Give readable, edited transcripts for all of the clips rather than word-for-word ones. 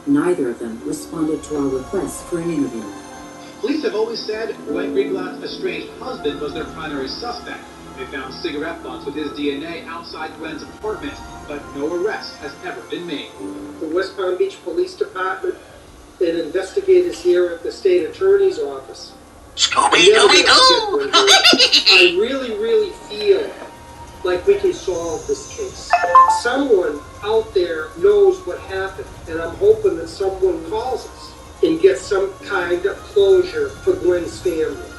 Neither of them responded to our request for an interview. Police have always said Glenn Greenblatt's estranged husband was their primary suspect. They found cigarette butts with his DNA outside Glenn's apartment, but no arrest has ever been made. The West Palm Beach Police Department and investigators here at the state attorney's office. Scooby-Dooby-Doo! I really feel like we can solve this case. Someone out there knows what happened, and I'm hoping that someone calls us and gets some kind of closure for Gwen's family.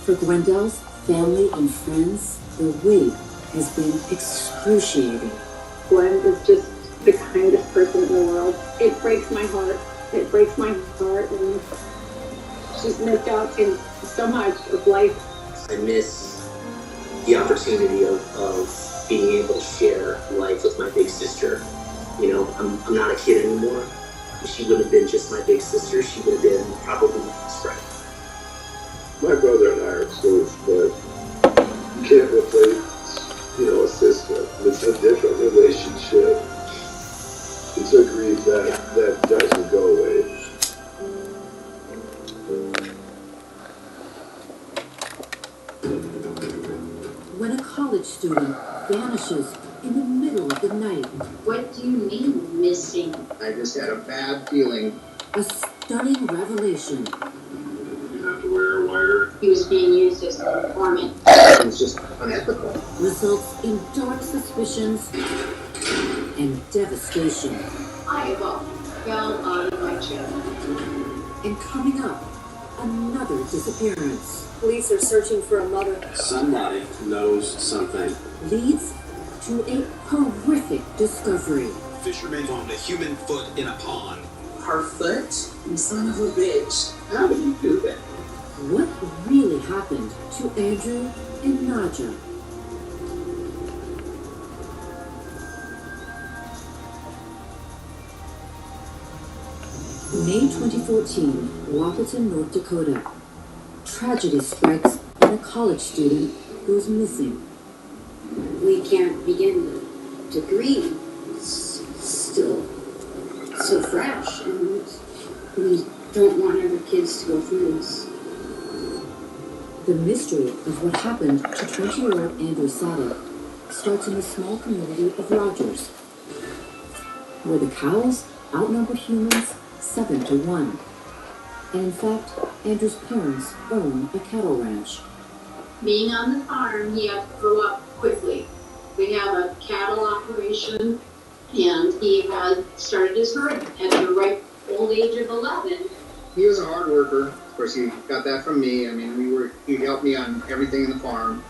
For Gwendel's family and friends, the wait has been excruciating. Gwen is just the kindest person in the world. It breaks my heart. It breaks my heart, and she's missed out in so much of life. I miss the opportunity of being able to share life with my big sister. You know, I'm not a kid anymore. If she would have been just my big sister, she would have been probably my best friend. My brother and I are close, but you can't replace, a sister. It's a different relationship. It's a grief that doesn't go away. When a college student vanishes in the middle of the night. What do you mean, missing? I just had a bad feeling. A stunning revelation. You have to wear a wire. He was being used as an informant. It was just unethical. Results in dark suspicions and devastation. I about fell out of my chair. And coming up, another disappearance. Police are searching for a mother. Somebody knows something. Leads to a horrific discovery. Fishermen found a human foot in a pond. Her foot? Son of a bitch. How did you do that? What really happened to Andrew and Nadja? May 2014, Wapaton, North Dakota. Tragedy strikes when a college student goes missing. We can't begin to grieve. It's still so fresh, and we don't want other kids to go through this. The mystery of what happened to 20-year-old Andrew Sadek starts in the small community of Rogers, where the cows outnumber humans 7-1. And in fact, Andrew's parents own a cattle ranch. Being on the farm, he had to grow up quickly. We have a cattle operation, and he had started his herd at the ripe old age of 11. He was a hard worker. Of course, he got that from me. I mean, he helped me on everything in the farm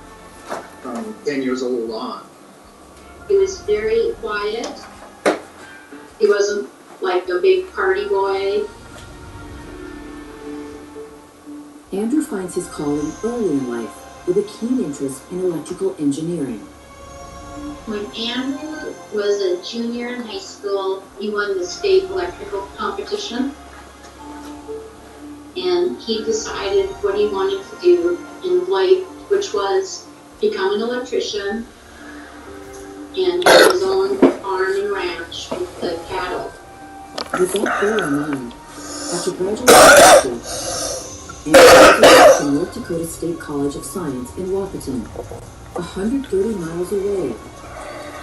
from 10 years old on. He was very quiet. He wasn't like a big party boy. Andrew finds his calling early in life with a keen interest in electrical engineering. When Andrew was a junior in high school, he won the state electrical competition. And he decided what he wanted to do in life, which was become an electrician and have his own farm and ranch with the cattle. With that goal in mind, after graduating high school, Andrew went to North Dakota State College of Science in Wapaton, 130 miles away.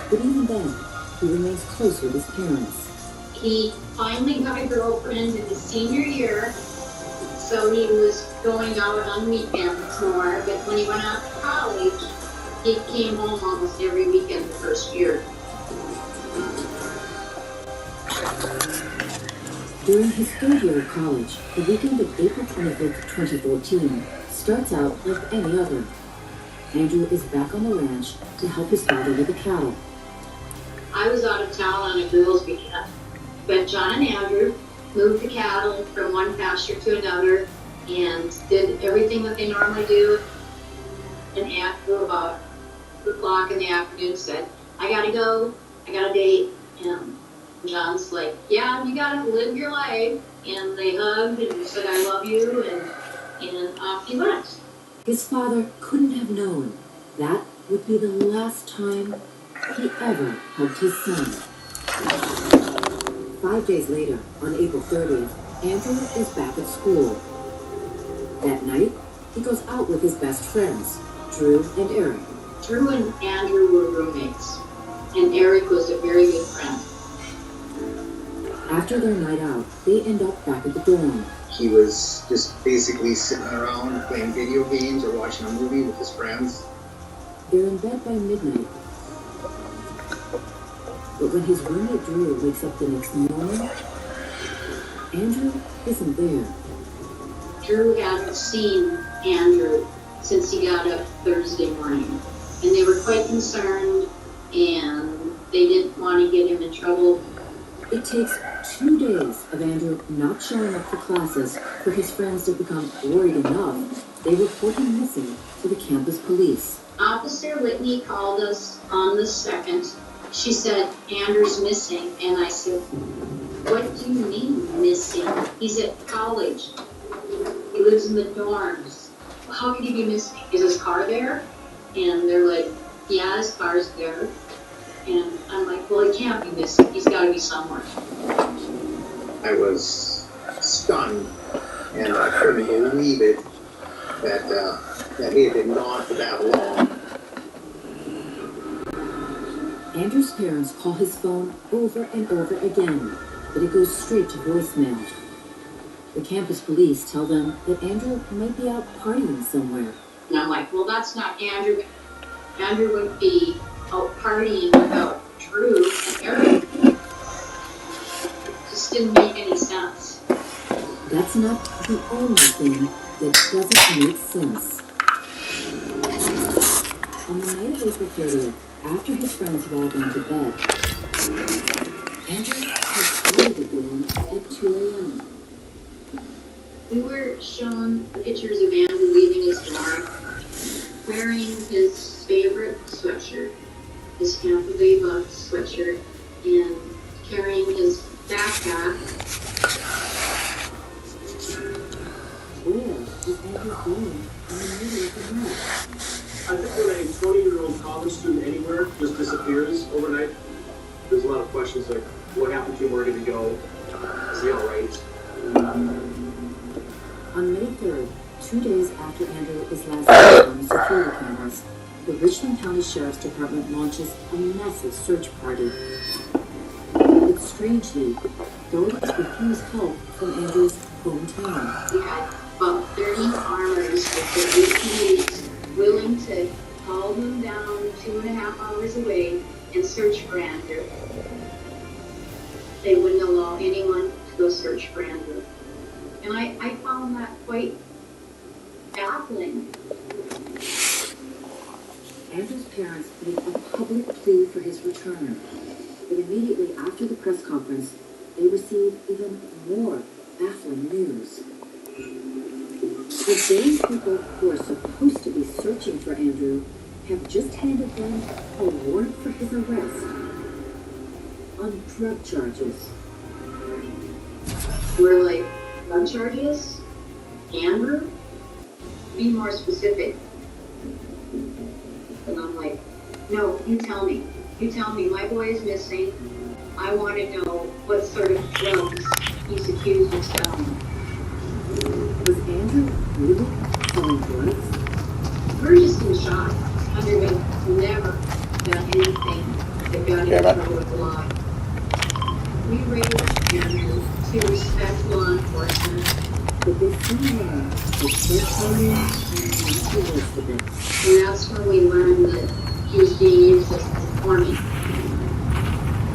But even then, he remains close with his parents. He finally got a girlfriend in his senior year, so he was going out on weekends more. But when he went out to college, he came home almost every weekend the first year. During his third year of college, the weekend of April 25th, 2014, starts out like any other. Andrew is back on the ranch to help his father with the cattle. I was out of town on a girls' weekend, but John and Andrew moved the cattle from one pasture to another and did everything that they normally do. And after about 2 o'clock in the afternoon said, I gotta go, I got a date. And John's like, yeah, you gotta live your life. And they hugged and said, I love you, and off he went. His father couldn't have known that would be the last time he ever hugged his son. 5 days later, on April 30th, Andrew is back at school. That night, he goes out with his best friends, Drew and Eric. Drew and Andrew were roommates, and Eric was a very good friend. After their night out, they end up back at the dorm. He was just basically sitting around playing video games or watching a movie with his friends. They're in bed by midnight. But when his roommate Drew wakes up the next morning, Andrew isn't there. Drew hadn't seen Andrew since he got up Thursday morning, and they were quite concerned, and they didn't want to get him in trouble. It takes 2 days of Andrew not showing up for classes for his friends to become worried enough. They report him missing to the campus police. Officer Whitney called us on the 2nd. She said, Andrew's missing, and I said, what do you mean missing? He's at college. He lives in the dorms. How could he be missing? Is his car there? And they're like, yeah, his car's there. And I'm like, well, he can't be missing. He's got to be somewhere. I was stunned, and I couldn't believe it that he had been gone for that long. Andrew's parents call his phone over and over again, but it goes straight to voicemail. The campus police tell them that Andrew might be out partying somewhere. And I'm like, well, that's not Andrew. Andrew would be out partying without Drew and Eric. Just didn't make any sense. That's not the only thing that doesn't make sense. On the night of April 30th, after his friends have all gone to bed, Andrew has entered the dorm at 2 a.m. We were shown pictures of Andrew leaving his dorm, wearing his favorite sweatshirt, his Tampa Bay Bucks sweatshirt, and carrying his backpack. Where is Andrew going in the middle of the night? I think when a 20-year-old college student anywhere just disappears overnight, there's a lot of questions like, what happened to him, where did he go, is he all right? On May 3rd, 2 days after Andrew is last seen on the security cameras, the Richland County Sheriff's Department launches a massive search party. But strangely, authorities refuse help from Andrew's hometown. We had about 30 farmers with their ATVs willing to haul them down 2.5 hours away and search for Andrew. They wouldn't allow anyone to go search for Andrew. And I found that quite baffling. Andrew's parents made a public plea for his return, but immediately after the press conference, they received even more baffling news. The same people who are supposed to be searching for Andrew have just handed them a warrant for his arrest on drug charges. We're like, drug charges? Andrew? Be more specific. And I'm like, no, you tell me. You tell me, my boy is missing. I want to know what sort of drugs he's accused of selling. Was Andrew really selling drugs? We're just in shock. Andrew had never done anything that got him in trouble with the law. We raised Andrew to respect law enforcement. But this same man was still coming and the worst of it. And that's when we learned that he was being used as an informant.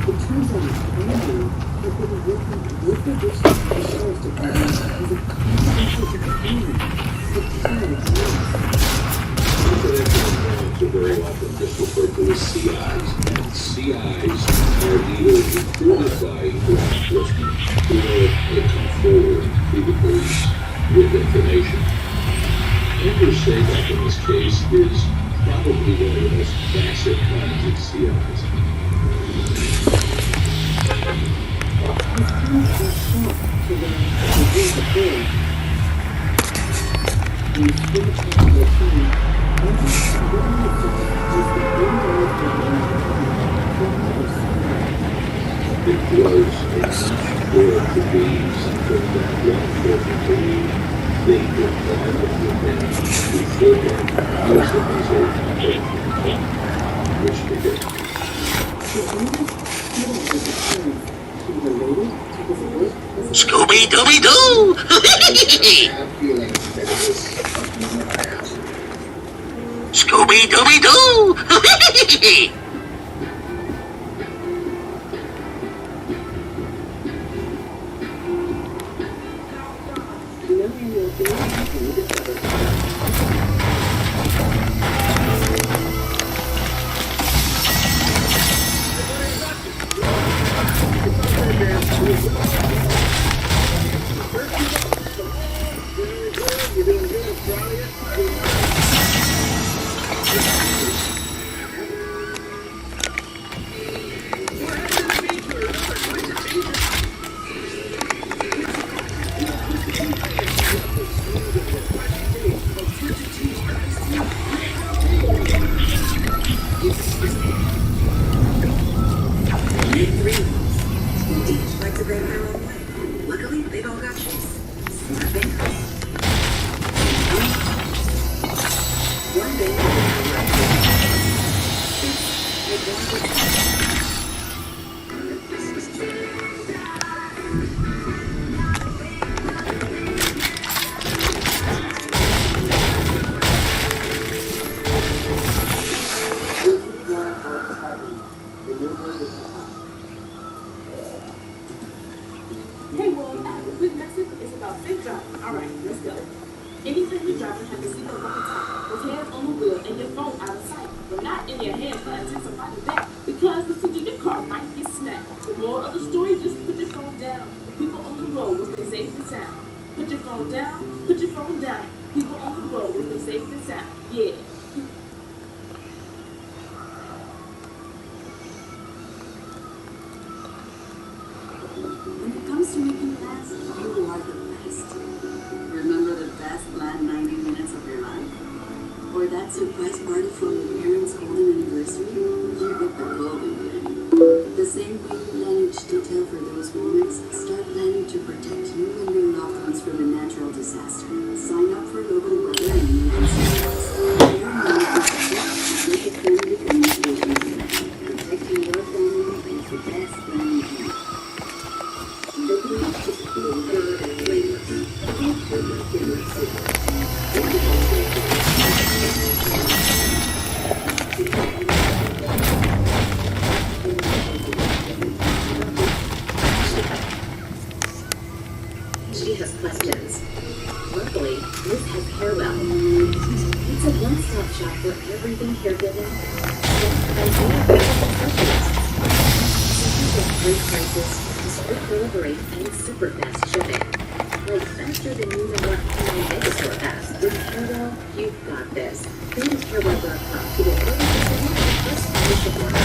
It turns out Andrew had been working with the Richland County Sheriff's Department as a confidential informant for 12 years. Confidential informants are very often just referred to as CIs, and CIs are either recruited by law enforcement or they come forward to the police with information. Andrew's say-back in this case is probably one of the most classic kinds of CIs. His parents were shocked to learn that he was a boy. When he split upon their time, Andrew realized it was the only way to learn for another son. it was enough for it to be something that law enforcement believed they could bargain with them before use it as a weapon, which they did. Scooby-Dooby-Doo! Scooby-Dooby-Doo! Hey, well, a quick message is about safe driving. All right, let's go. Anytime you're driving, have your seatbelt on top, with hands on the wheel and your phone out of sight, but not in your hands until somebody back, because the seat of your car might get snapped. The moral of the story, just put your phone down. People on the road will stay safe and sound. Put your phone down, put your phone down. People on the road will stay safe and sound. Yeah. When it comes to making plans, you are the best. Remember the best planned 90 minutes of your life? Or that surprise party for your parents' golden anniversary? You get the golden plan. The same way you plan each detail for those moments, start planning to protect you and your loved ones from a natural disaster. Sign up for local weather and emergency service. Your money is make a family communication plan. Protecting your family is the best plan you can. She has questions. Luckily, Liz has Carewell. It's a one-stop shop for everything caregiving. Great prices, discreet delivery, and super fast shipping. Like faster than you even want online mega store apps. With Carewell, you've got this. Go to Carewell.com to get 30% plus membership order.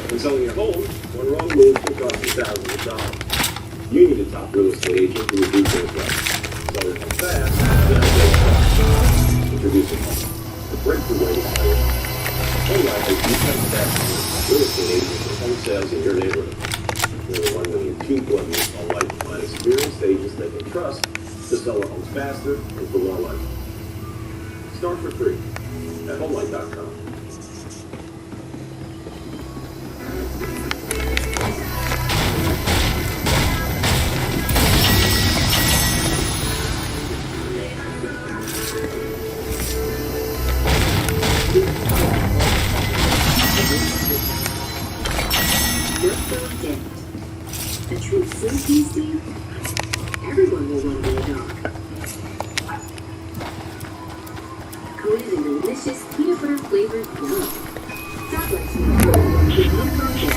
When selling your home, one wrong move can cost you thousands of dollars. You need a top real estate agent who will do things right. Sell your home fast, then introducing the breakthrough way to sell your home. Unlike you can staff real estate agents for home sales in your neighborhood. There are 1,200,000 on lifetime experienced agents they can trust to sell their homes faster and for more money. Start for free at homelight.com. A true food tasting, everyone will want to be a dog. Coated in delicious peanut butter flavored yum. Dog likes me with no problem.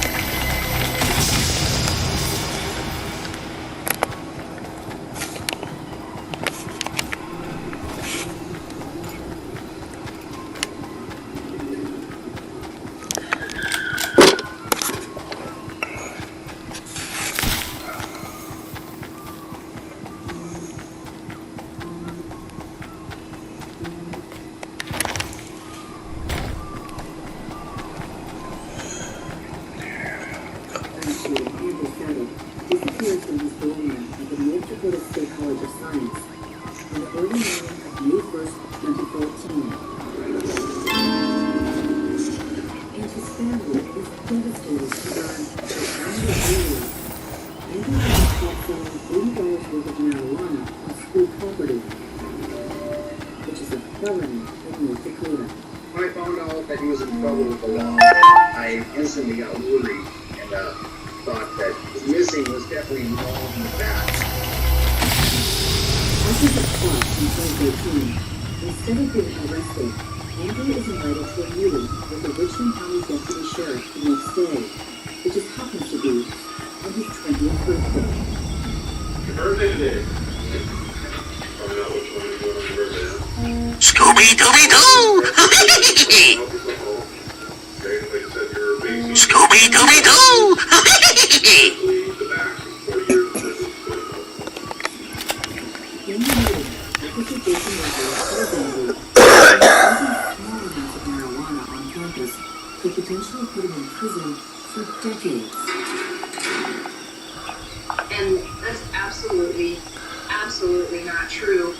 student Andrew Sadek disappeared from his dorm room at the North Dakota State College of Science on the early morning of May 1st, 2014. And his family is devastated to learn that hours earlier, Andrew had been caught selling $80 worth of marijuana on school property, which is a felony in North Dakota. When I found out that he was in trouble with the law, I instantly got worried and thought that missing was definitely involved in that. After his caught in 2013, instead of being arrested, Andrew is invited to a meeting with the Richland County Deputy Sheriff the next day, which just happens to be on his 20th birthday. Your birthday today. Probably not which one you're doing on your birthday, huh? Scooby-Dooby-Doo! Scooby-Dooby-Doo! In the meeting, Officer Jason Rogers told Andrew that using small amounts of marijuana on campus could potentially put him in prison for decades. And that's absolutely not true.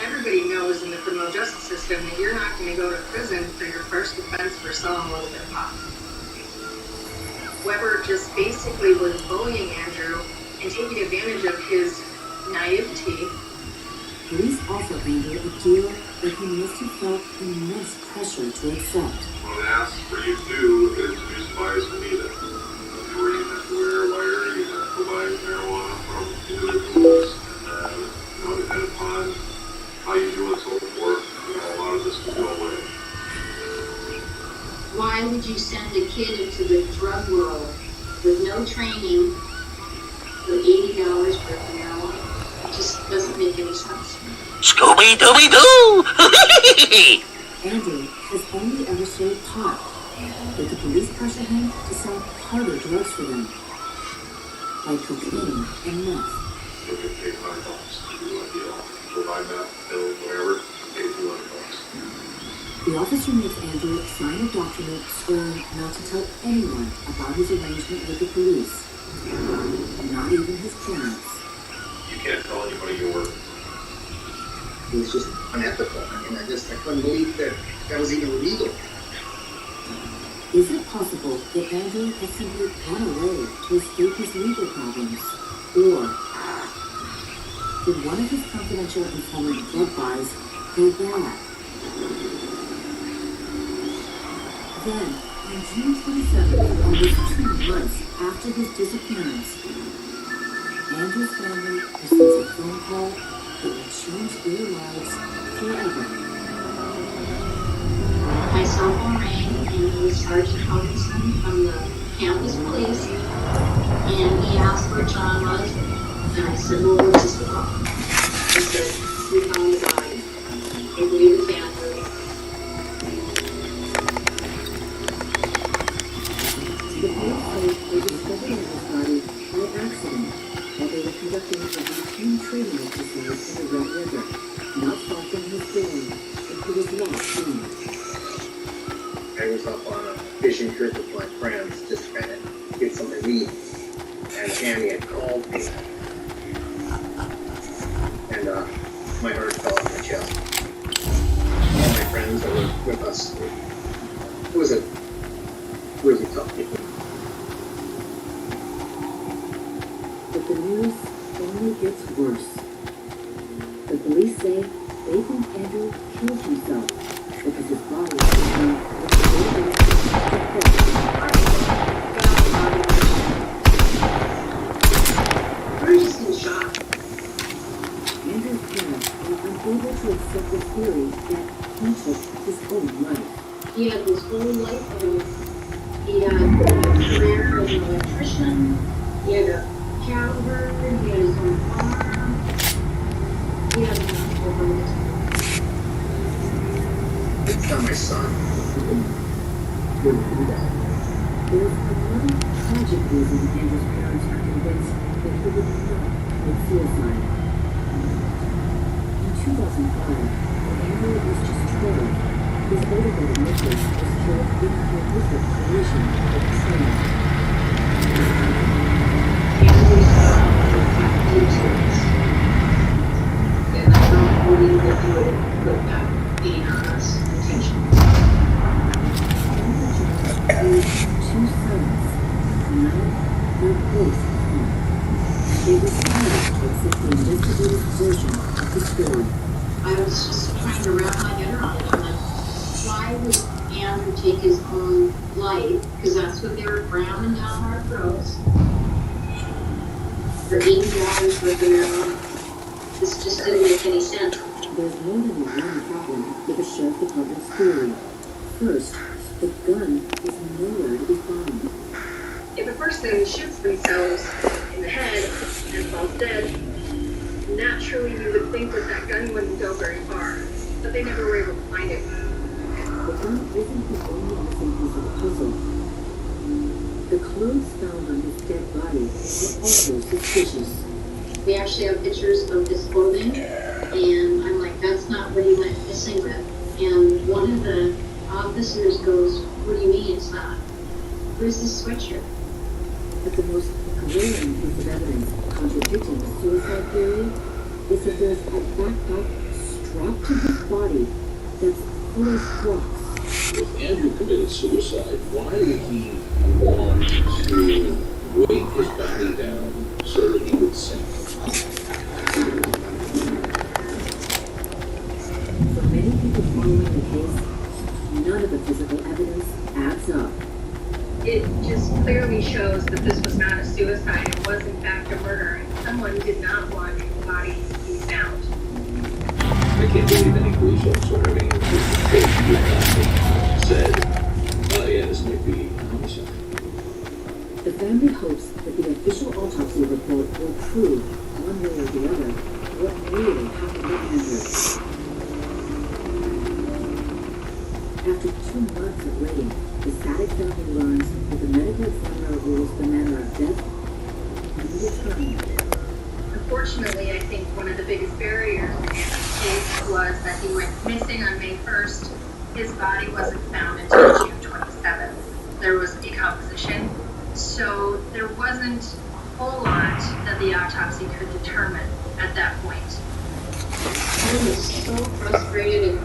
Everybody knows in the criminal justice system that you're not going to go to prison for your first offense for selling a little bit of pot. Weber just basically was bullying Andrew and taking advantage of his naivety. Police offered Andrew a deal that he must have felt immense pressure to accept. What I ask for you to do is to do some bias for me then. Where you have to wear a wire, you have to buy marijuana from individuals, and depending upon how you do and so forth, a lot of this will go away. Why would you send a kid into the drug world with no training for $80 for marijuana? It just doesn't make any sense. Scooby-Dooby-Doo! Andrew has only ever sold pot, but the police pressure him to sell harder drugs for them, like cocaine and meth. You can pay $5 to do a deal. Provide meth, pill, whatever, pay $200. The officer makes Andrew sign a document swearing not to tell anyone about his arrangement with the police, not even his parents. You can't tell anybody your work. It was just unethical. I mean, I couldn't believe that that was even legal. Is it possible that Andrew has simply run away to escape his legal problems? Or did one of his confidential informant drug buys go bad? Then, on June 27th, almost 2 months after his disappearance, Andrew's family receives a phone call that will change their lives forever. My cell phone rang, and it was Sergeant Hutchinson from the campus police, and he asked where John was, and I said, well, where's his dog? He said, we found the body. I believe it's Andrew. The police say they discovered Andrew's body by accident while they were conducting a routine training exercise in the Red River, not far from his dorm, and he was not seen. I was up on a fishing trip with my friends, just trying to get something to eat, and Tammy had called me, and my heart fell off my chest. All my friends that were with us, it was a really tough day. But the news only gets worse. The police say they think Andrew killed himself because his body was found with the database We're just in shock. Andrew's parents were unable to accept the theory that he took his own life. He had his whole life ahead of him. He had a career as an electrician. He had a cattle herd. He had his own farm. He had a whole life. It's not my son. There's another tragic reason Andrew's parents are convinced that he would not commit suicide. In 2005, when Andrew was just 12, his older brother Nicholas was killed in a horrific collision with a train. They're both wrong. They refuse to accept the investigative version of the story. I was just trying to wrap my head around it. I'm like, why would Andrew take his own life? Because that's what they were ramming down our throats. For $80 worth of marijuana. This just didn't make any sense. There's more than one problem with the sheriff department's theory. First, the gun is nowhere to be found. If a person shoots themselves in the head and falls dead, naturally you would think that that gun wouldn't go very far, but they never were able to find it. The gun isn't the only missing piece of the puzzle. The clothes found on his dead body are also suspicious. We actually have pictures of his clothing, and I'm like, that's not what he went missing with. And one of the officers goes, what do you mean it's not? Where's the sweatshirt? But the most glaring piece of evidence contradicting the suicide theory is that there's a backpack strapped to his body that's full of drugs. If Andrew committed suicide, why would he want to weight his body down so that he would sink? For many people following the case, none of the physical evidence adds up. It just clearly shows that this was not a suicide. It was in fact a murder. Someone did not want the body to be found. I can't believe any police officer or any said, oh yeah, this might be a homicide. The family hopes that the official autopsy report will prove, one way or the other, what really happened to Andrew. After 2 months of waiting, the Sadek family learns that the medical examiner rules the manner of death undetermined. Unfortunately, I think one of the biggest barriers in this case was that he went missing on May 1st. His body wasn't found until June 27th. There was decomposition, so there wasn't a whole lot that the autopsy could determine at that point. I was so frustrated, and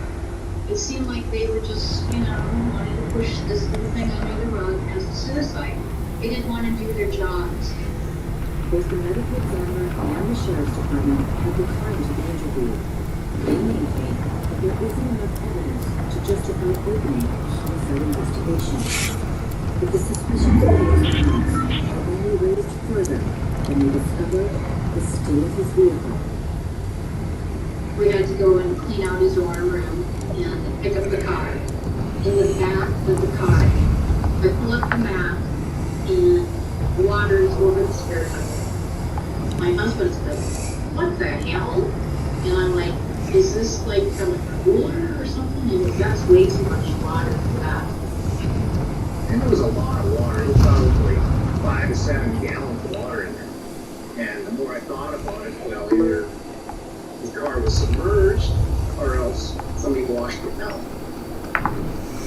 it seemed like they were just, wanting to push this little thing under the rug as a suicide. They didn't want to do their jobs. Both the medical examiner and the sheriff's department have declined to be interviewed. They maintain that there isn't enough evidence to justify opening a homicide investigation. But the suspicions of those criminals are only raised further when they discover the state of his vehicle. We had to go and clean out his dorm room and pick up the car. In the back of the car, I pull up the map and water is over the spare tire. My husband's like, what the hell? And I'm like, is this like from a cooler or something? And that's way too much water for that. And there was a lot of water. It was probably 5 to 7 gallons of water in there. And the more I thought about it, well, either the car was submerged or else somebody washed it out.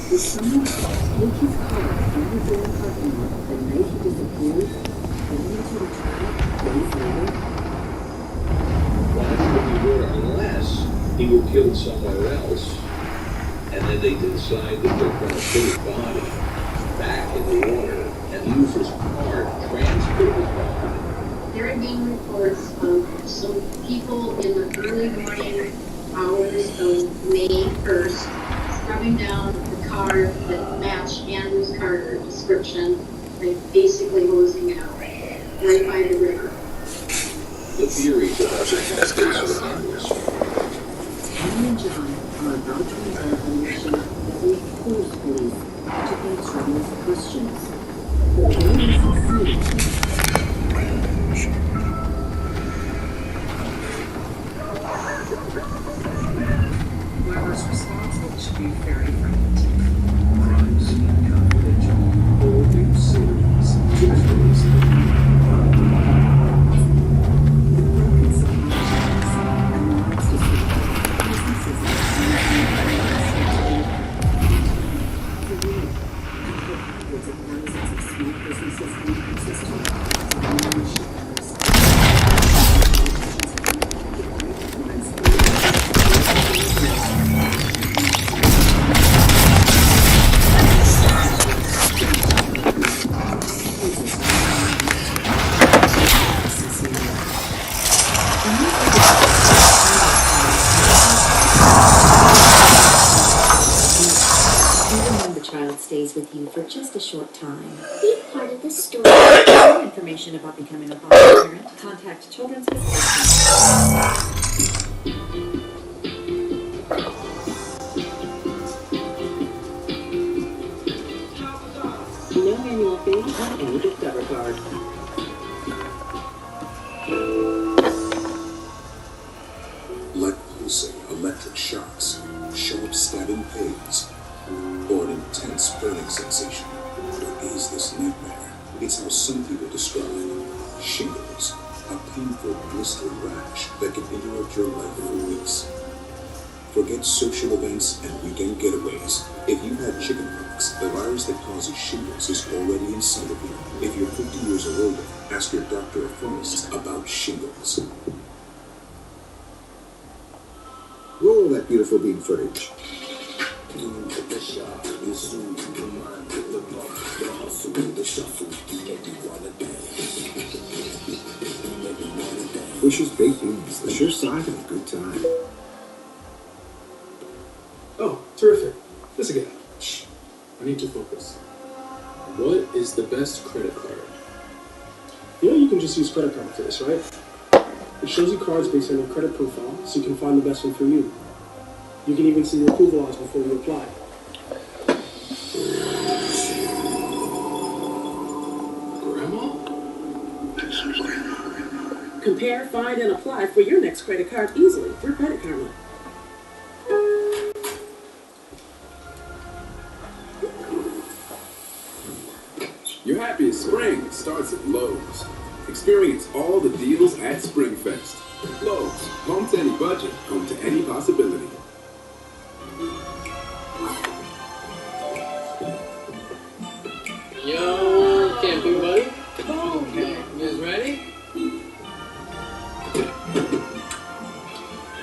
Did someone take his car from the van parking lot the night he disappeared, only to return days later? Why would he do it unless he were killed somewhere else, and then they decide that they're going to put his body back in the water and use his car to transport his body? There had been reports of some people in the early morning hours of May 1st scrubbing down the car that matched Andrew's car description, like basically hosing it out right by the river. The theories about this are endless. Tammy and John are about to embark on a mission that will force police to answer these questions. But will they succeed? Whoever's responsible should be very frank. Crime scene confidential. All new series. Tuesdays. Hundreds of thousands of small businesses and access to is with you for just a short time. Be part of the story. For more information about becoming a foster parent, contact Children's No annual fee on any Discover card. Like pulsing electric shocks, sharp stabbing pains, or an intense burning sensation. What is this nightmare? It's how some people describe shingles, a painful blistering rash that can interrupt your life for weeks. Forget social events and weekend getaways. If you've had chickenpox, the virus that causes shingles is already inside of you. If you're 50 years or older, ask your doctor or pharmacist about shingles. Roll that beautiful bean footage. Bush's baked beans, the sure sign of a good time. Oh, terrific. Listen again. Shh. I need to focus. What is the best credit card? You know you can just use credit card for this, right? It shows you cards based on your credit profile, so you can find the best one for you. You can even see your approval odds before you apply. Grandma? Compare, find, and apply for your next credit card easily through Credit Karma. Your happiest spring starts at Lowe's. Experience all the deals at Springfest. Lowe's, home to any budget, home to any possibility. Yo, camping buddy. Oh, man. You guys ready?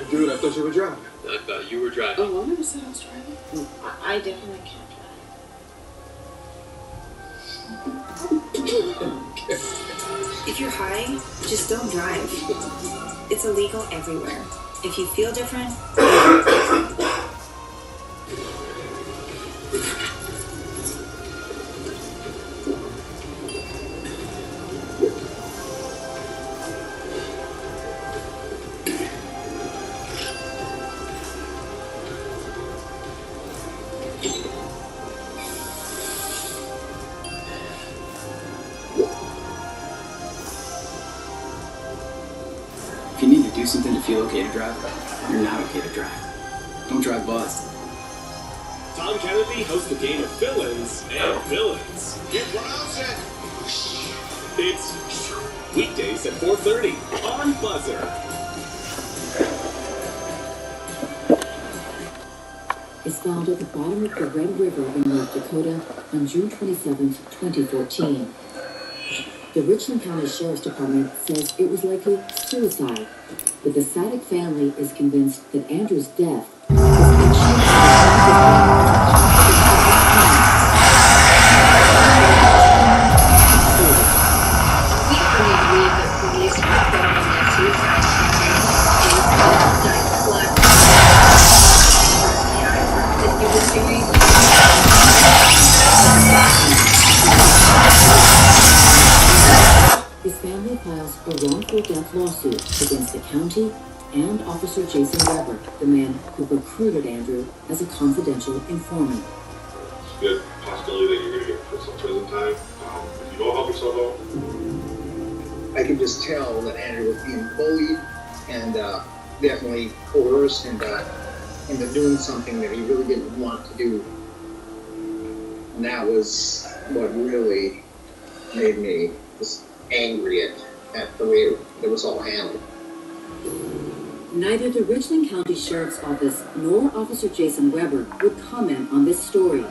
Dude, I thought you were driving. I thought you were driving. Oh, I never said I was driving. I definitely can't If you're high, just don't drive. It's illegal everywhere. If you feel different, If you need to do something to feel okay to drive, you're not okay to drive. Don't drive buzzed. Tom Kennedy hosts a game of fill-ins and villains. Get what I'm saying. It's weekdays at 4:30 on Buzzer. Is found at the bottom of the Red River in North Dakota on June 27, 2014. The Richland County Sheriff's Department says it was likely suicide, but the Sadek family is convinced that Andrew's death was We firmly believe that police are performing a suicide His family files a wrongful death lawsuit against the county and Officer Jason Weber, the man who recruited Andrew as a confidential informant. Good possibility that you're going to get some prison time. If you don't help yourself out. I could just tell that Andrew was being bullied and definitely coerced into doing something that he really didn't want to do. And that was what really made me just angry at the way it was all handled. Neither the Richland County Sheriff's Office nor Officer Jason Weber would comment on this story.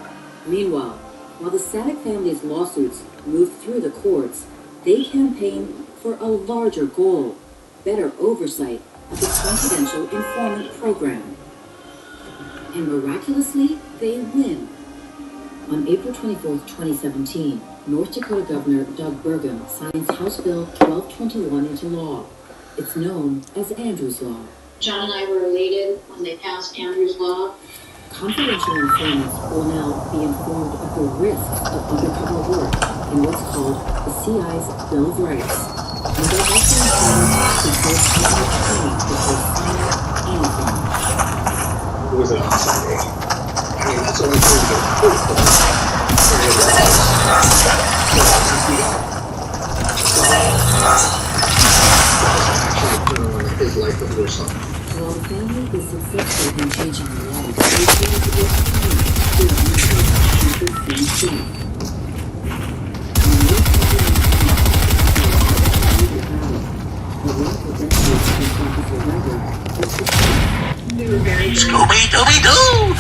Meanwhile, while the Sadek family's lawsuits moved through the courts, they campaigned for a larger goal, better oversight of the confidential informant program. And miraculously, they win. On April 24, 2017, North Dakota Governor Doug Burgum signs House Bill 1221 into law. It's known as Andrew's Law. John and I were elated when they passed Andrew's Law. Confidential informants will now be informed of the risks of undercover work in what's called the CI's Bill of Rights. And they're also informed to go through training before signing anything. It was an Sunday. I mean, that's the only thing to get first of all. His life before something. While the family is successful in changing their lives, they seem to get time to keep the same thing. Scooby-Dooby-Doo!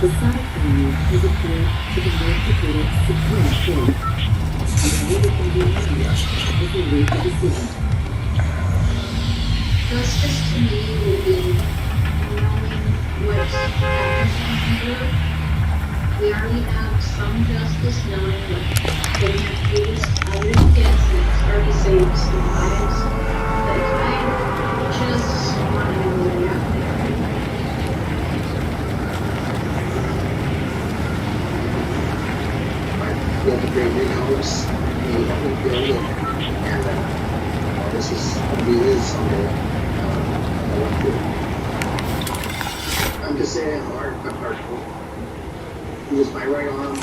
The Sonic family has appeared to the North Dakota Supreme Court. And all that can be managed is a legal decision. Justice to me will be knowing what happens in Europe. We already have some justice knowing what they have used. I really guess it's hard to say it's the lives, but I just want to know what happened. We have a great big house, we build it, and this is gonna be his someday. I want to. I'm just saying, I'm hardcore. He was my right arm,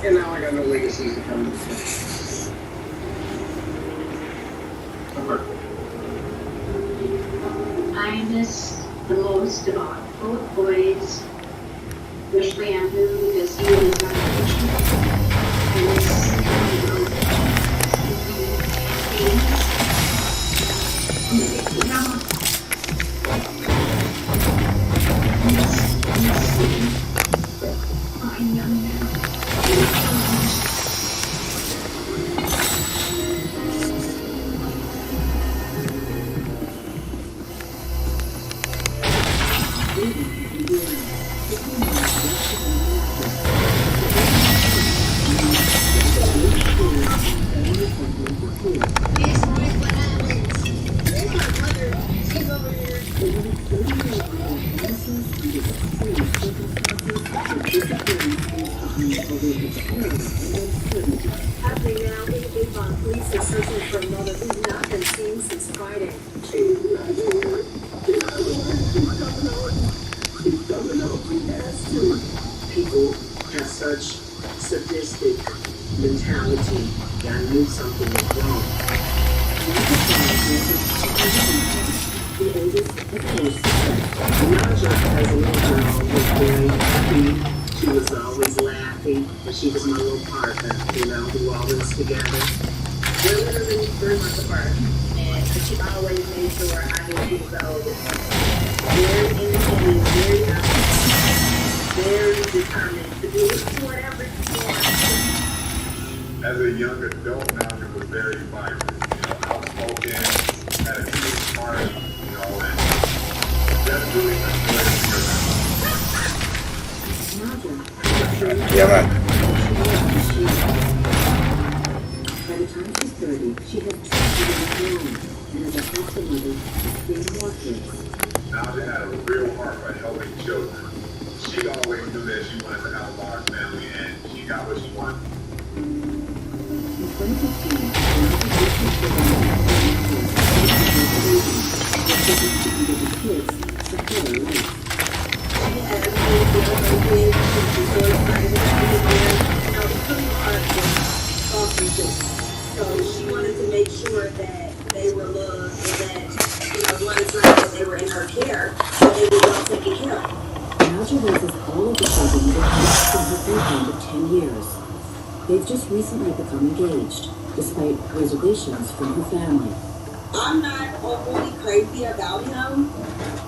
and now I got no legacies to come. I'm hardcore. I miss the most about both boys, especially Andrew, because he was our patient. I miss, Happening now, Avon police are searching for a mother who's not been seen since Friday. People have such sadistic mentality that I knew something was wrong. The oldest, of course, Naja, as a little girl, was very happy. She was always laughing, but she was my little partner, you know, we were always together. We're literally 3 months apart, and she always made sure I knew she was the oldest. Very independent, very very determined to do whatever she wants. As a young adult, now it was very vibrant, outspoken, had a huge heart, and that's really enjoyable to be around. Yeah, right. By the time she's 30, she has trusted in her own, and as a foster mother, has been more kids. Naja had a real heart for helping children. She always knew that she wanted to outlaw her family, and she got what she wanted. In 2015, the kids support her life. She had everything built her kids, she was so excited to be there. The pretty hard was so she wanted to make sure that they were loved and that, one is not that they were in her care, but they were well taken care of. Naja raises all of the children with her from her boyfriend of 10 years. They've just recently become engaged, despite reservations from her family. I'm not overly crazy about him,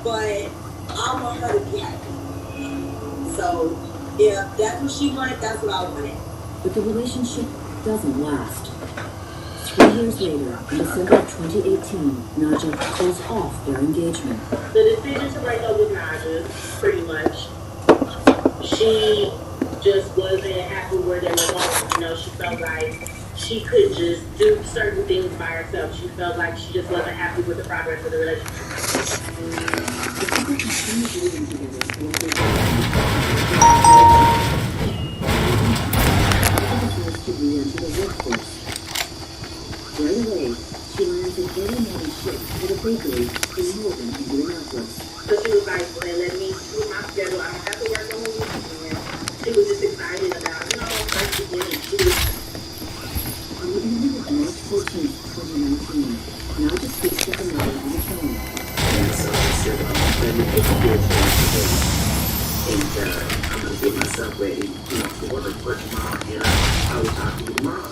but I want her to be happy. So if that's what she wanted, that's what I wanted. But the relationship doesn't last. 3 years later, in December of 2018, Naja calls off their engagement. The decision to break up with Naja, pretty much, she just wasn't happy where they were going. You know, she felt like she couldn't just do certain things by herself. She felt like she just wasn't happy with the progress of the relationship. The couple continued living together while they decides to re-enter the workforce. Right away, she lands an early morning shift at a bakery in Northern Indianapolis. So she was like, well, let me do my schedule. I don't have to work on the weekend. She was just excited about, you know, first beginning. She was On the evening of March 14th, 2019, Naja speaks to her mother on the phone. And so I said, let me get the kids ready for bed. And I'm going to get myself ready, you know, for work for tomorrow. And I will talk to you tomorrow.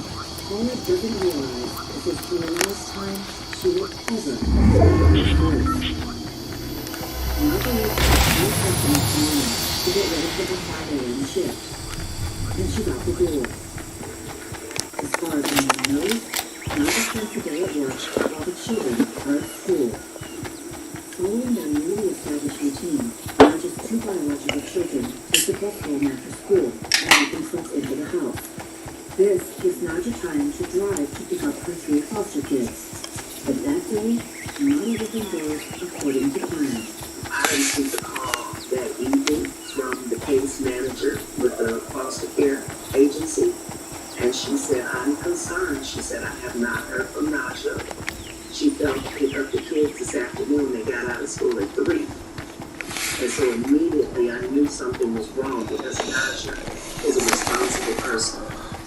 Paula doesn't realize that this is the last time she will ever hear these words. Naja wakes up at 3:00 next morning to get ready for her 5 a.m. shift. And she's out the door. As far as anyone knows, Naja spends the day at work while the children are at school. Following their newly established routine, Naja's 2 biological children take the bus home after school and make themselves into the house. This gives Naja time to drive to pick up her 3 foster kids. But that day, not everything goes according to plan. I received a call that evening from the case manager with the foster care agency. And she said, I'm concerned. She said, I have not heard from Naja. She felt to pick up the kids this afternoon. They got out of school at 3. And so immediately I knew something was wrong because Naja is a responsible person.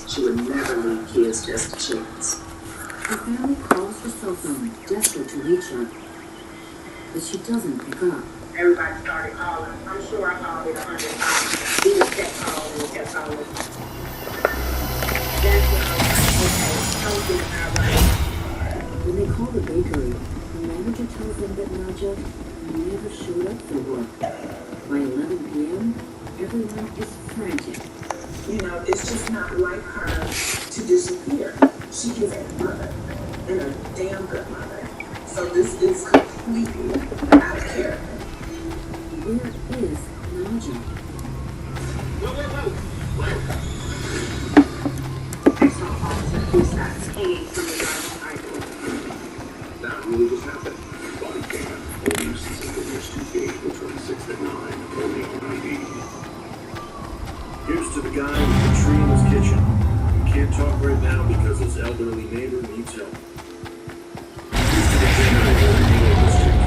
She would never leave kids just a chance. Her family calls her cell phone, desperate to reach her. But she doesn't pick up. everybody started calling. I'm sure I called it 100 times. He just kept calling and kept calling. That's when I was like, okay, something's not right. When they call the bakery, the manager tells them that Naja never showed up for work. By 11 p.m., everyone is frantic. You know, it's just not like her to disappear. She is a mother, and a damn good mother. So this is completely out of character. Where is Naja? I saw Officer Cusack's hanging from the driver's side. That really just happened. Body cam, police, Central 2 April 26th at 9, only on ID. Here's to the guy with the tree in his kitchen. He can't talk right now because his elderly neighbor needs help. Here's to the generator in the Eagle District,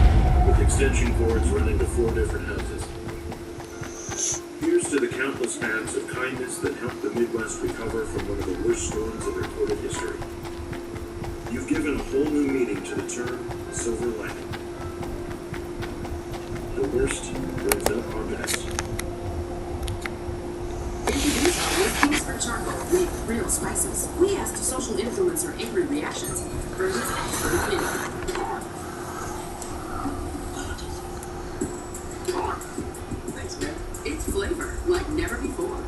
with extension cords running to 4 different houses. Here's to the countless acts of kindness that helped the Midwest recover from one of the worst storms in recorded history. You've given a whole new meaning to the term silver lining. The worst brings out our best. Introduce for charcoal with real spices. We asked social influencer angry reactions for his expert opinion. Thanks, man. It's flavor like never before.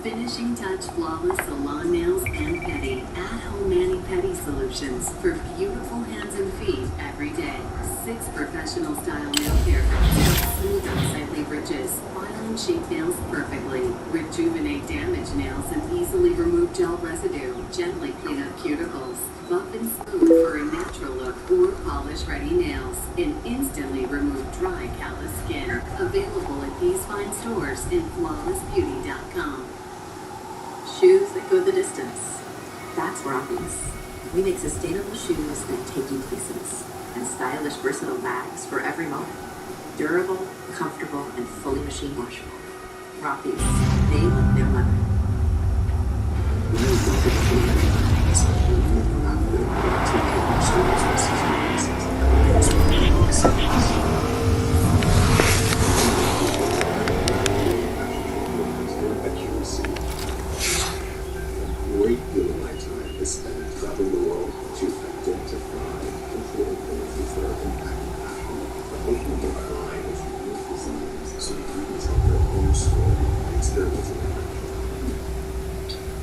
Finishing touch flawless salon nails and pedi. At-home mani-pedi solutions for beautiful hands and feet every day. 6 professional style nail care with smooth unsightly ridges. File and shape nails perfectly. Rejuvenate damaged nails and easily remove gel residue. Gently clean up cuticles. Buff and smooth for a natural look or polish-ready nails. And instantly remove dry, callous skin. Available at these fine stores and flawlessbeauty.com. Shoes that go the distance. That's Rockies. We make sustainable shoes that take you places. And stylish, versatile bags for every moment. Durable, comfortable, and fully machine washable. Rockies. They look their mother. Great deal of my time is spent traveling the world to identify control things that are impacting people. But they can define as unique designs so you can tell their own story and experience it.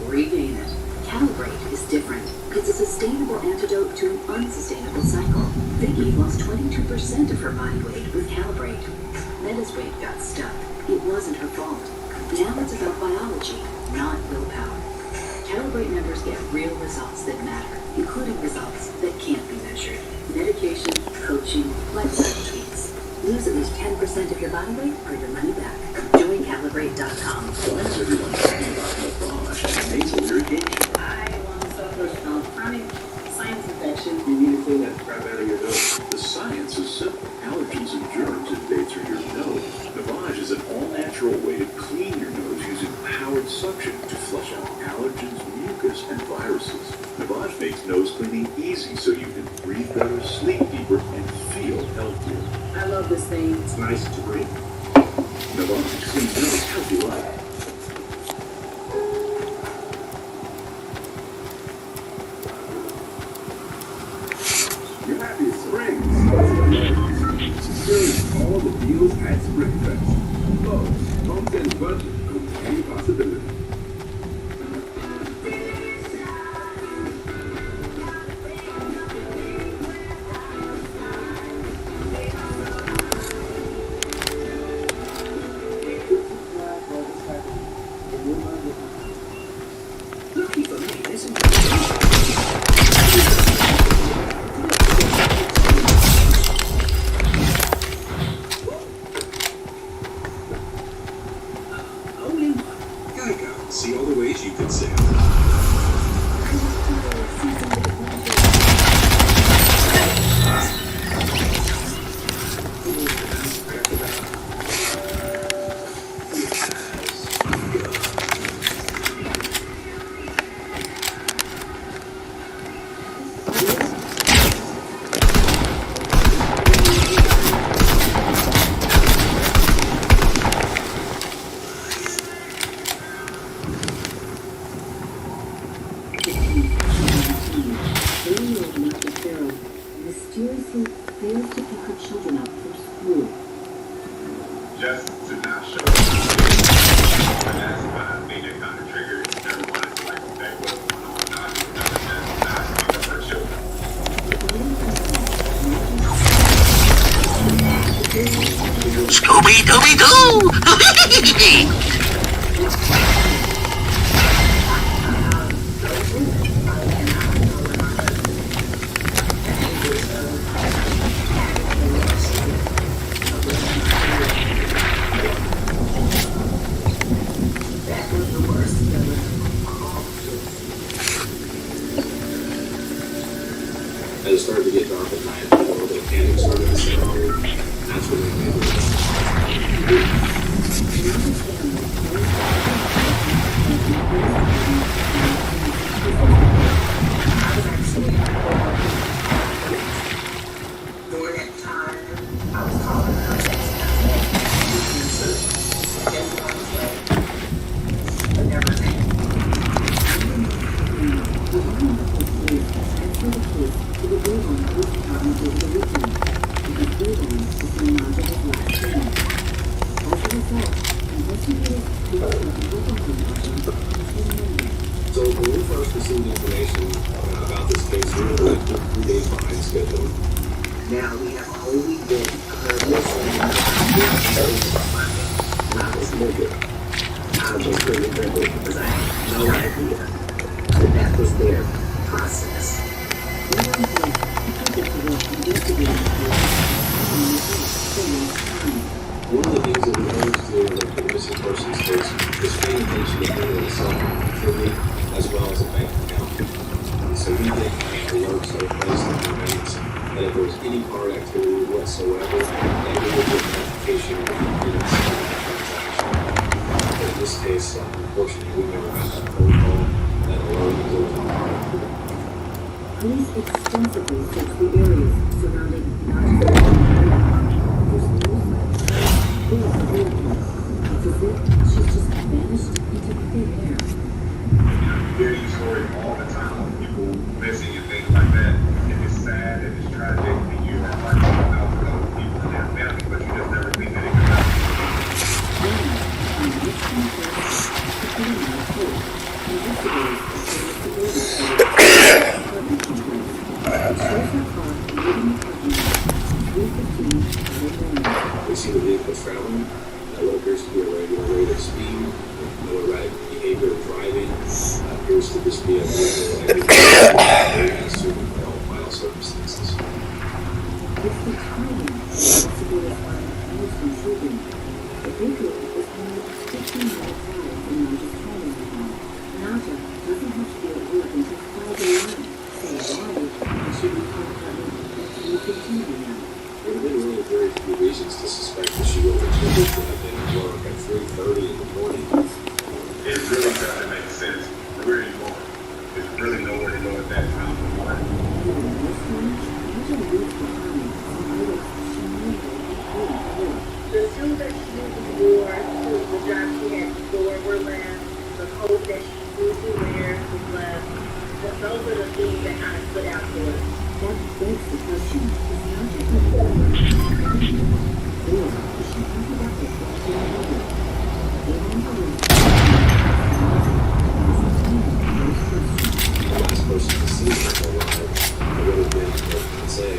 Regain it. Calibrate is different. It's a sustainable antidote to an unsustainable cycle. Vicky lost 22% of her body weight with Calibrate. Metta's weight got stuck. It wasn't her fault. Now it's about biology, not willpower. Calibrate members get real results that matter, including results that can't be measured. Medication, coaching, lifestyle tweaks. Lose at least 10% of your body weight or your money back. Join Calibrate.com. Why is everyone talking about lavage and nasal irrigation? I once suffered from chronic sinus infection. You need to clean that crap out of your nose. The science is simple. Allergens and germs invade through your nose. Lavage is an all-natural way to clean your nose using powered suction to flush out allergens, mucus, and viruses. Lavage makes nose cleaning easy so you can breathe better, sleep deeper, and feel healthier. I love this thing. It's nice to breathe. Lavage clean nose, healthy life. Your happiest spring starts at Lowe's. Experience all the deals at Spring Fest. Lowe's, home and budget, go to any possibility. Lucky for me, this is Geico. See all the ways you can save. mysteriously fails to pick her children up from school. Just to not show up. And that's what made it kind of triggered everyone. It's like, okay, what's going on? Not pick up her children. Scooby-Dooby-Doo! As it started to get dark at night, a little bit of panic started to set in. That's when we made the During that time, I was calling her and everything. So when we first received information about this case, we were like 3 days behind schedule. Now we have only been missing and I was livid. I was really livid because I had no idea that was their process. One of the things that we always do in the missing persons case is paying attention to people in cell phone activity as well as a bank account. So we did alerts that were placed in the banks that if there was any card activity whatsoever, that we would get notification and we would see that transaction. But in this case, unfortunately, we never got that phone call, that alert was over on card activity. Police extensively search the areas surrounding not it's as if she's just vanished into thin air. You hear these stories all the time of people missing and things like that. And it's sad and it's tragic and you have like out for those people and their family, but you just never think that it could We see the vehicle traveling at what appears to be a regular rate of speed, no erratic behavior of driving, appears to just be a vehicle as to by all circumstances. It's the timing that investigators find most intriguing. The vehicle is only a 15-minute drive from Naja's training home. Naja doesn't have to be at work until 5 a.m. So why would she be caught driving at 3:15 a.m.? There have been really very few reasons to suspect that she would have been at work at 3:30 in the morning. It really doesn't make sense where you're going. There's really nowhere to go at that time of the morning. Naja leaves behind some items she knew were important. The shoes that she usually wore to the job she had before were left. The coat that she usually wears was left. But those are the things that kind of stood out to us. That begs the question, is Naja her or is she thinking about this while she was older? Avon believes The last person to see her alive would have been her fiancé,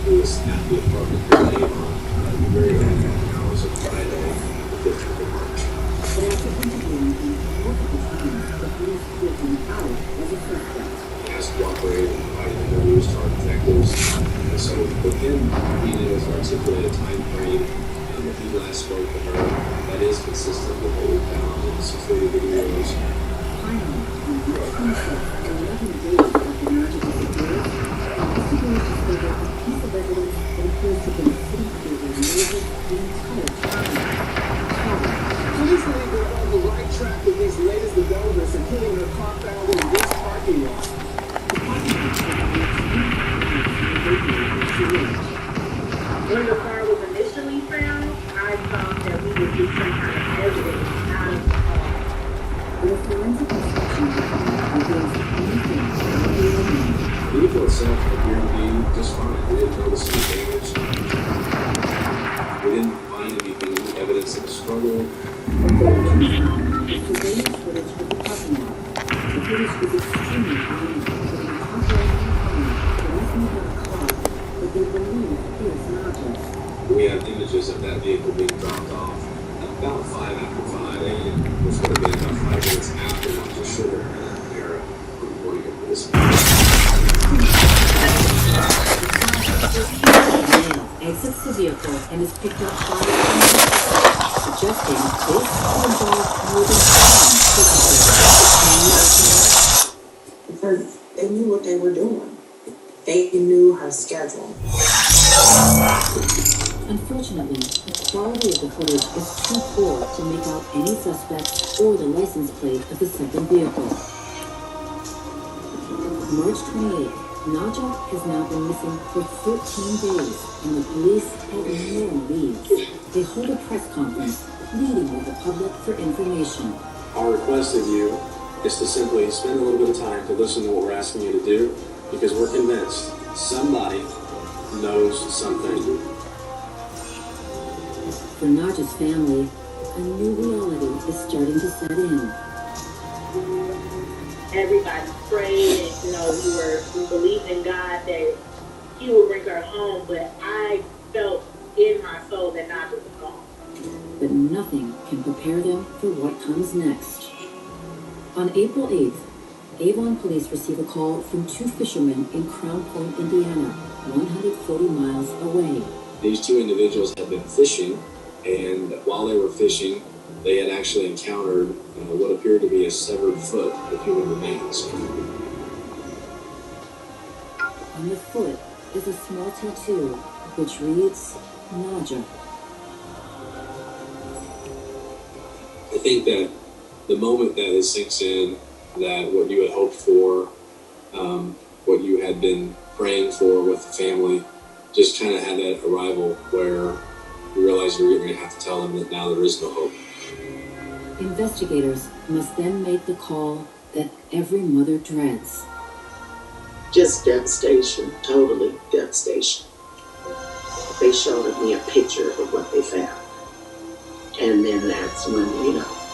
who was at the apartment in Avon the very early hours of Friday, the 15th of March. But after interviewing him multiple times, the police pulled him out as a suspect. He has cooperated and provided interviews to our detectives. And so with him being able to articulate a time frame that he last spoke to her, that is consistent with what we found in the security videos. Finally, on March 26th, 11 days after Naja disappeared, investigators discovered a piece of evidence that appears to have been sitting over Naja's the entire time. Police believe they're on the right track with these latest developments, including her car found in this parking lot. When the car was initially found, I thought that we would get some kind of evidence out of the car. But a forensic inspection reveals anything about the woman. The vehicle itself appeared to be just fine. We didn't notice any damage. We didn't find anything, evidence of a struggle. The surveillance footage of the parking lot. The footage is extremely grainy, showing a temporary home directly above a car that they believe is Naja's. We have images of that vehicle being dropped off at about 5 after 5 a.m., which would have been about 5 minutes after Naja Sugar era reporting of this. Exits the vehicle and is picked up by police, suggesting this could involve moving Because they knew what they were doing. They knew her schedule. Unfortunately, the quality of the footage is too poor to make out any suspects or the license plate of the second vehicle. March 28th, Naja has now been missing for 13 days, and the police have no leads. They hold a press conference, leading with the public for information. Our request of you is to simply spend a little bit of time to listen to what we're asking you to do, because we're convinced somebody knows something. For Naja's family, a new reality is starting to set in. Everybody prayed and, we believed in God that He would bring her home, but I felt in my soul that Naja was gone. But nothing can prepare them for what comes next. On April 8th, Avon police receive a call from two fishermen in Crown Point, Indiana, 140 miles away. These two individuals had been fishing, and while they were fishing, they had actually encountered what appeared to be a severed foot of human remains. On the foot is a small tattoo which reads, Naja. I think that the moment that it sinks in, that what you had hoped for, what you had been praying for with the family, just kind of had that arrival where you realize you're going to have to tell them that now there is no hope. Investigators must then make the call that every mother dreads. Just devastation, totally devastation. They showed me a picture of what they found. And then that's when,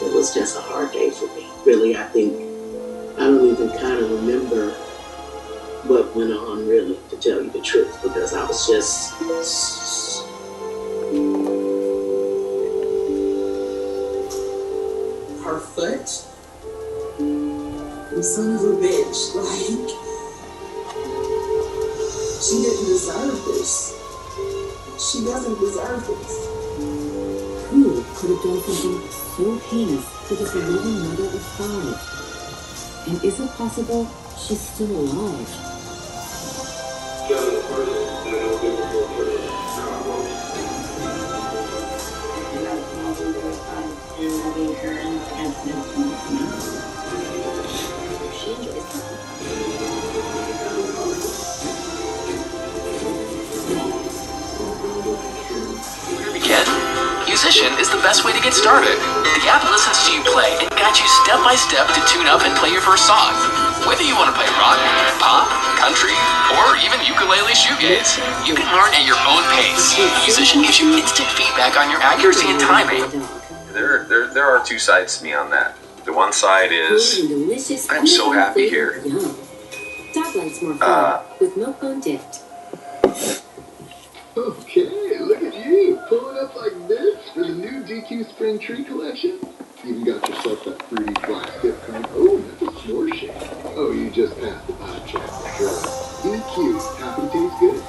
it was just a hard day for me. Really, I don't even kind of remember what went on, really, to tell you the truth, because I was just... But the son of a bitch, like, she didn't deserve this. She doesn't deserve this. Who could have done something so heinous to this loving mother of 5? And is it possible she's still alive? Musician is the best way to get started. The app listens to you play and guides you step by step to tune up and play your first song. Whether you want to play rock, pop, country, or even ukulele shoegaze, you can learn at your own pace. Musician gives you instant feedback on your accuracy and timing. There are two sides to me on that. The one side is, I'm so happy here. Dog likes more fun with milk bone dipped. Okay, look at you, pulling up like this for the new DQ Spring Tree collection. Even got yourself that fruity black stick cone. Oh, that's a s'more shake. Oh, you just passed the pod check for sure. DQ, happy to taste good.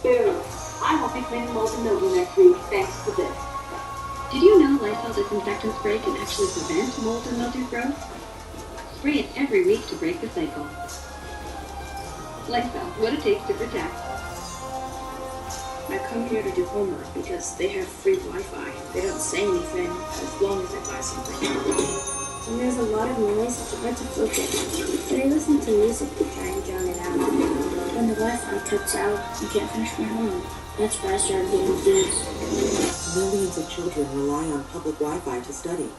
Boom. I won't be cleaning molten mildew next week, thanks to this. Did you know Lysol disinfectant spray can actually prevent mold and mildew growth? Spray it every week to break the cycle. Lysol, what it takes to protect. I come here to do homework because they have free Wi-Fi. They don't say anything as long as I buy something. When there's a lot of noise, it's hard to focus. But I listen to music to try and drown it out. When the Wi-Fi cuts out, I can't finish my homework. That's why I started getting confused. Millions of children rely on public Wi-Fi to study.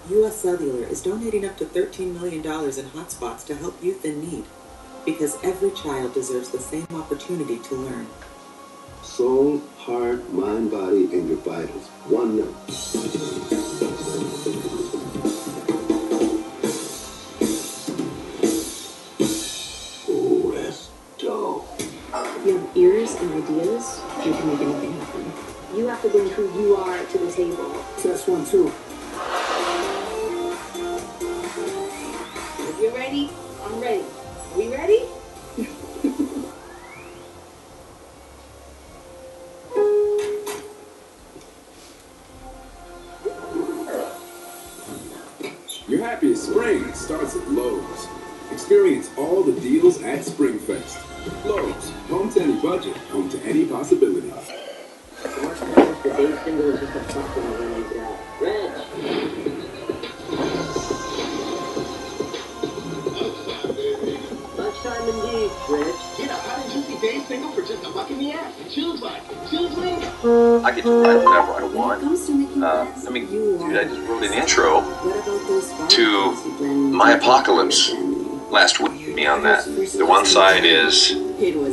U.S. Cellular is donating up to $13 million in hotspots to help youth in need. Because every child deserves the same opportunity to learn. Soul, heart, mind, body, and your vitals. One note. Resto. If you have ears and ideas, you can make anything happen. You have to bring who you are to the table. Test 1, 2. If you're ready, I'm ready. Are we ready? Your happiest spring starts at Lowe's. Experience all the deals at Springfest. Lowe's, home to any budget, home to any possibility. Lunchtime indeed, Reg. Get a hot and juicy day single for just $1 in the ass. Choose one. Choose me. I get to write whatever I want. Dude, I just wrote an intro to My Apocalypse last week. Me on that. The one side is,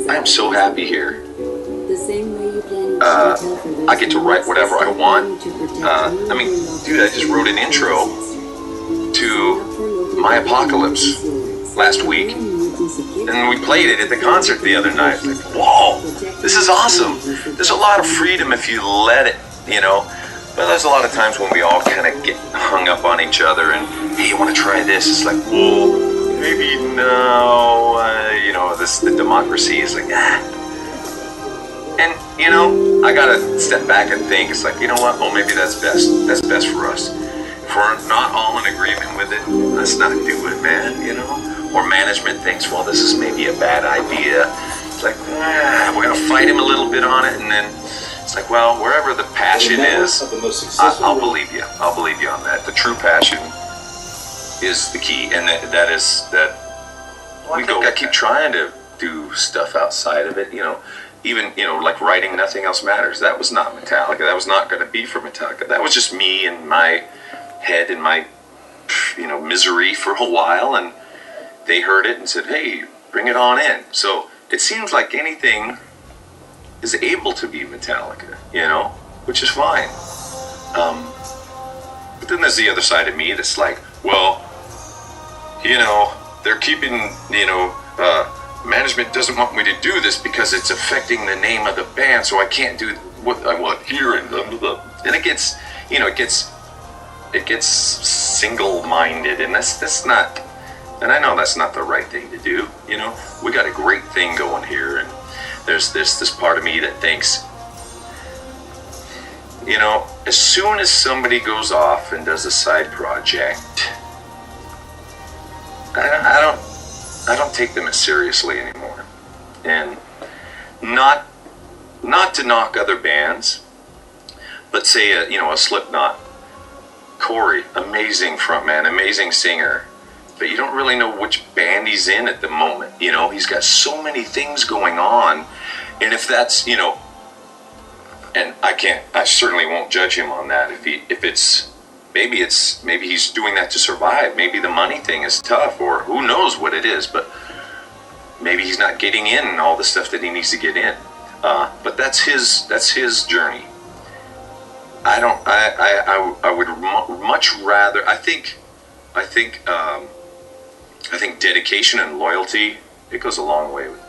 I'm so happy here. I get to write whatever I want. Dude, I just wrote an intro to My Apocalypse last week. And we played it at the concert the other night. Like, whoa, this is awesome. There's a lot of freedom if you let it, you know. But there's a lot of times when we all kind of get hung up on each other and, hey, you want to try this? It's like, well, maybe no. The democracy is like, And, I got to step back and think. It's like, you know what? Well, maybe that's best. That's best for us. If we're not all in agreement with it, let's not do it, man, Or management thinks, well, this is maybe a bad idea. It's like, we're going to fight him a little bit on it, and then it's like, well, wherever the passion is, I'll believe you. I'll believe you on that. The true passion is the key, and that is that I keep trying to do stuff outside of it, even, like writing Nothing Else Matters. That was not Metallica. That was not going to be for Metallica. That was just me and my head and my, misery for a while, and they heard it and said, hey, bring it on in. So it seems like anything is able to be Metallica, which is fine. But then there's the other side of me that's like, well, they're keeping, management doesn't want me to do this because it's affecting the name of the band, so I can't do what I want here. And it gets, gets single-minded, and that's not. And I know that's not the right thing to do. You know, we got a great thing going here, and there's this part of me that thinks, you know, as soon as somebody goes off and does a side project, I don't take them as seriously anymore. And not to knock other bands, but say a Slipknot, Corey, amazing frontman, amazing singer, but you don't really know which band he's in at the moment. You know, he's got so many things going on, and if that's, you know, and I certainly won't judge him on that. Maybe he's doing that to survive. Maybe the money thing is tough, or who knows what it is, but maybe he's not getting in all the stuff that he needs to get in. But that's his journey. I would much rather, I think dedication and loyalty, it goes a long way with